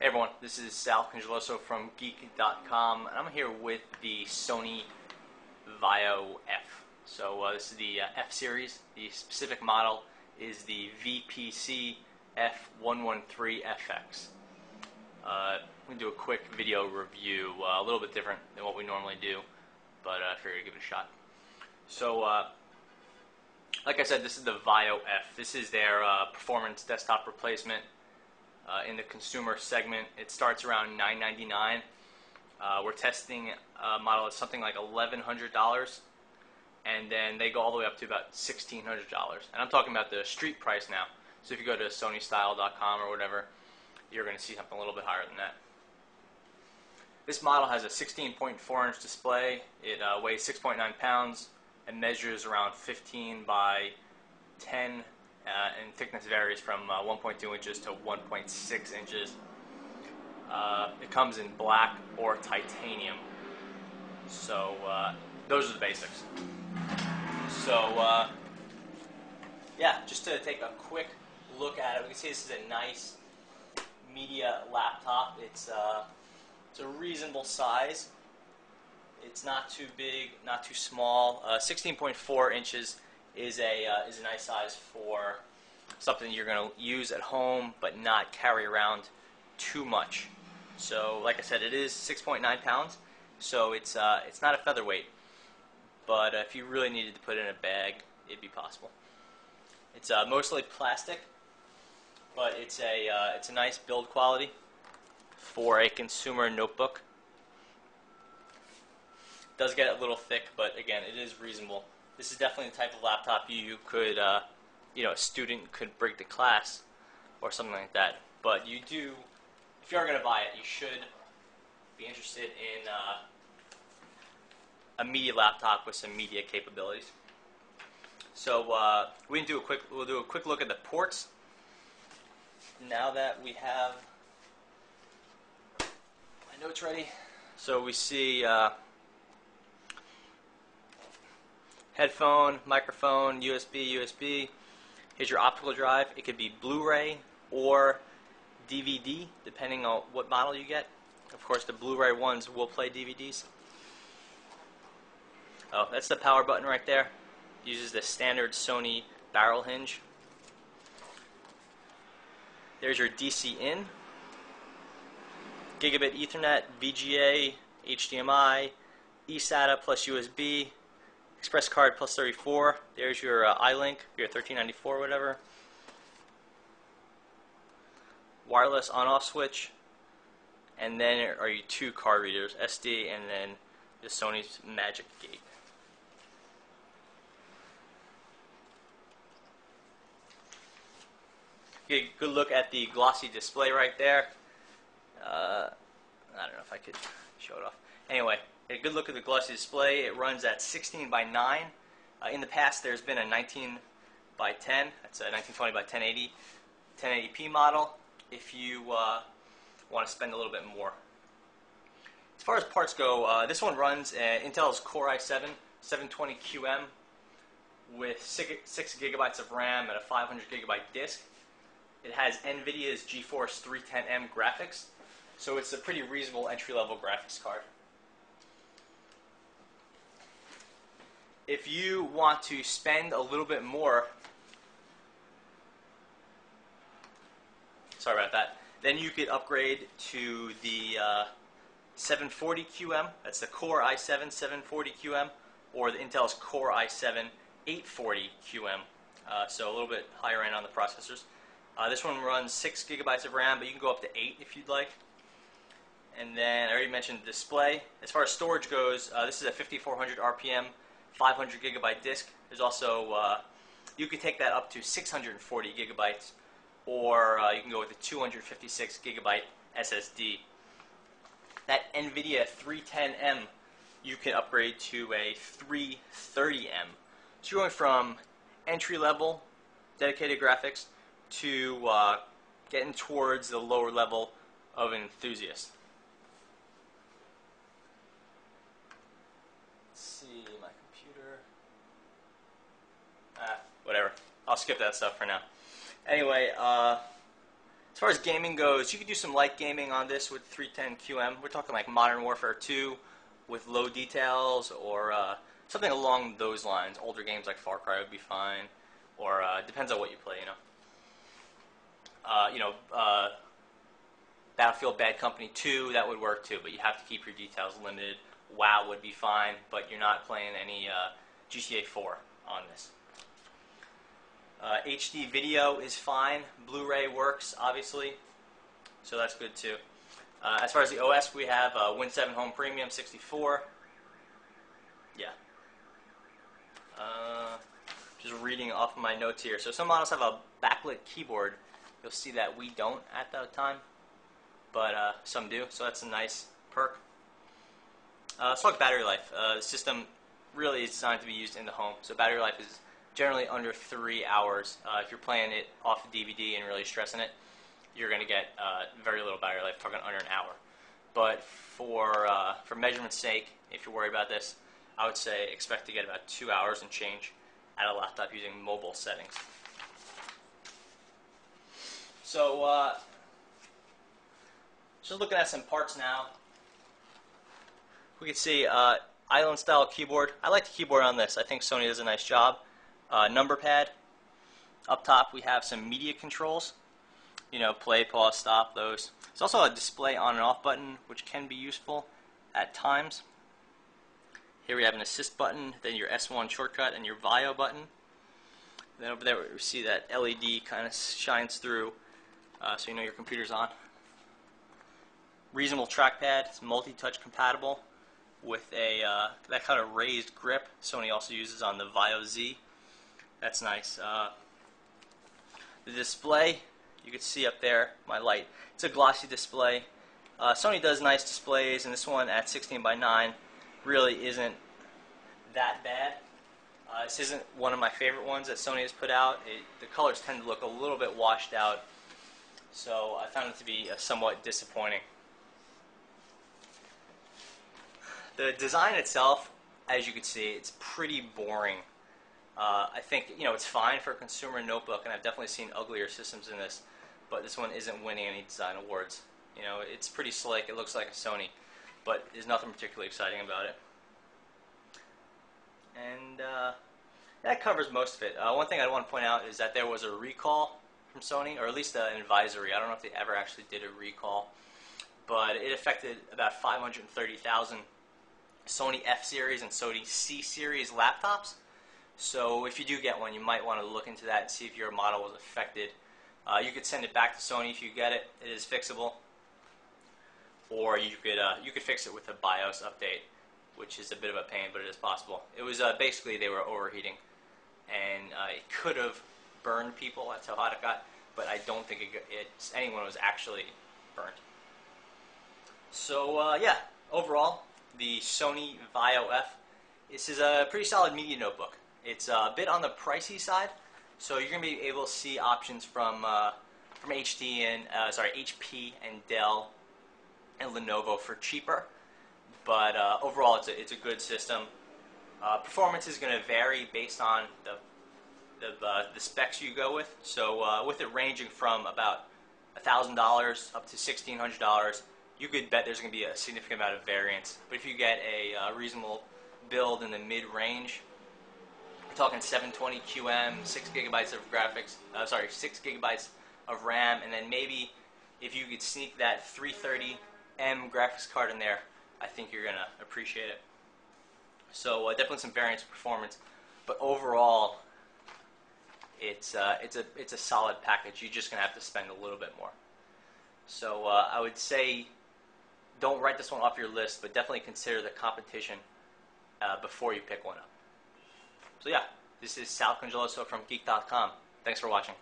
Hey everyone, this is Sal Congeloso from Geek.com, and I'm here with the Sony Vaio F. So this is the F series. The specific model is the VPC F113FX. I'm going to do a quick video review, a little bit different than what we normally do, but I figured I'd give it a shot. So, like I said, this is the Vaio F. This is their performance desktop replacement. In the consumer segment, it starts around $999. We're testing a model at something like $1,100, and then they go all the way up to about $1,600. And I'm talking about the street price now. So if you go to sonystyle.com or whatever, you're going to see something a little bit higher than that. This model has a 16.4-inch display. It weighs 6.9 pounds and measures around 15 by 10. And thickness varies from 1.2 inches to 1.6 inches. It comes in black or titanium. So those are the basics. So yeah, just to take a quick look at it, we can see this is a nice media laptop. It's a reasonable size. It's not too big, not too small. 16.4 inches is a nice size for something you're going to use at home but not carry around too much. So like I said, it is 6.9 pounds, so it's not a featherweight, but if you really needed to put it in a bag, it'd be possible. It's mostly plastic, but it's a nice build quality for a consumer notebook. It does get a little thick, but again, it is reasonable. This is definitely the type of laptop you could, a student could bring to class or something like that. But you do, if you are going to buy it, you should be interested in a media laptop with some media capabilities. So we'll do a quick look at the ports. Now that we have my notes ready, so we see. Headphone, microphone, USB. Here's your optical drive. It could be Blu-ray or DVD, depending on what model you get. Of course, the Blu-ray ones will play DVDs. Oh, that's the power button right there. Uses the standard Sony barrel hinge. There's your DC in. Gigabit Ethernet, VGA, HDMI, eSATA plus USB. Express card plus 34. There's your iLink, your 1394 or whatever. Wireless on-off switch. And then are your two card readers, SD and then the Sony's Magic Gate. Get a good look at the glossy display right there. I don't know if I could show it off. Anyway. A good look at the glossy display. It runs at 16 by 9. In the past, there's been a 19 by 10. That's a 1920 by 1080, 1080p model. If you want to spend a little bit more. As far as parts go, this one runs Intel's Core i7 720QM with 6 gigabytes of RAM and a 500 gigabyte disk. It has NVIDIA's GeForce 310M graphics, so it's a pretty reasonable entry-level graphics card. If you want to spend a little bit more, sorry about that, then you could upgrade to the 740QM, that's the Core i7 740QM, or the Intel's Core i7 840QM, so a little bit higher end on the processors. This one runs 6 gigabytes of RAM, but you can go up to 8 if you'd like. And then I already mentioned the display. As far as storage goes, this is a 5400 RPM 500 gigabyte disk. There's also, you can take that up to 640 gigabytes, or you can go with a 256 gigabyte SSD. That NVIDIA 310M, you can upgrade to a 330M. So you're going from entry-level dedicated graphics to getting towards the lower level of an enthusiast. Whatever. I'll skip that stuff for now. Anyway, As far as gaming goes, you could do some light gaming on this with 310 QM. We're talking like Modern Warfare 2 with low details, or something along those lines. Older games like Far Cry would be fine, or depends on what you play, Battlefield Bad Company 2, that would work too, but you have to keep your details limited. WoW would be fine, but you're not playing any GTA 4 on this. HD video is fine. Blu-ray works, obviously, so that's good too. As far as the OS, we have Win 7 Home Premium 64. Yeah. Just reading off of my notes here. So some models have a backlit keyboard. You'll see that we don't at the time, but some do, so that's a nice perk. Let's talk battery life. The system really is designed to be used in the home, so battery life is generally under 3 hours. If you're playing it off the DVD and really stressing it, you're going to get very little battery life, talking under an hour. But for measurement's sake, if you're worried about this, I would say expect to get about 2 hours and change at a laptop using mobile settings. So, just looking at some parts now, we can see island style keyboard. I like the keyboard on this. I think Sony does a nice job. Number pad. Up top we have some media controls. Play, pause, stop, those. There's also a display on and off button, which can be useful at times. Here we have an assist button, then your S1 shortcut, and your Vaio button. Then over there we see that LED kind of shines through, so you know your computer's on. Reasonable trackpad. It's multi-touch compatible with that kind of raised grip Sony also uses on the Vaio Z. That's nice. The display, you can see up there, my light. It's a glossy display. Sony does nice displays, and this one at 16:9 really isn't that bad. This isn't one of my favorite ones that Sony has put out. The colors tend to look a little bit washed out, so I found it to be somewhat disappointing. The design itself, as you can see, it's pretty boring. I think it's fine for a consumer notebook, and I've definitely seen uglier systems in this, but this one isn't winning any design awards. It's pretty slick. It looks like a Sony, but there's nothing particularly exciting about it. And that covers most of it. One thing I want to point out is that there was a recall from Sony, or at least an advisory. I don't know if they ever actually did a recall, but it affected about 530,000 Sony F series and Sony C series laptops. So if you do get one, you might want to look into that and see if your model was affected. You could send it back to Sony if you get it. It is fixable. Or you could fix it with a BIOS update, which is a bit of a pain, but it is possible. It was basically they were overheating, and it could have burned people. That's how hot it got, but I don't think anyone was actually burned. So yeah, overall, the Sony Vaio F. This is a pretty solid media notebook. It's a bit on the pricey side, so you're going to be able to see options from HP and Dell and Lenovo for cheaper. But overall, it's a good system. Performance is going to vary based on the specs you go with. So with it ranging from about $1,000 up to $1,600, you could bet there's going to be a significant amount of variance. But if you get a reasonable build in the mid-range, we're talking 720 QM, 6 gigabytes of graphics, 6 gigabytes of RAM, and then maybe if you could sneak that 330M graphics card in there, I think you're going to appreciate it. So definitely some variance in performance, but overall, it's a solid package. You're just going to have to spend a little bit more. So I would say don't write this one off your list, but definitely consider the competition before you pick one up. So yeah, this is Sal Congeloso from Geek.com. Thanks for watching.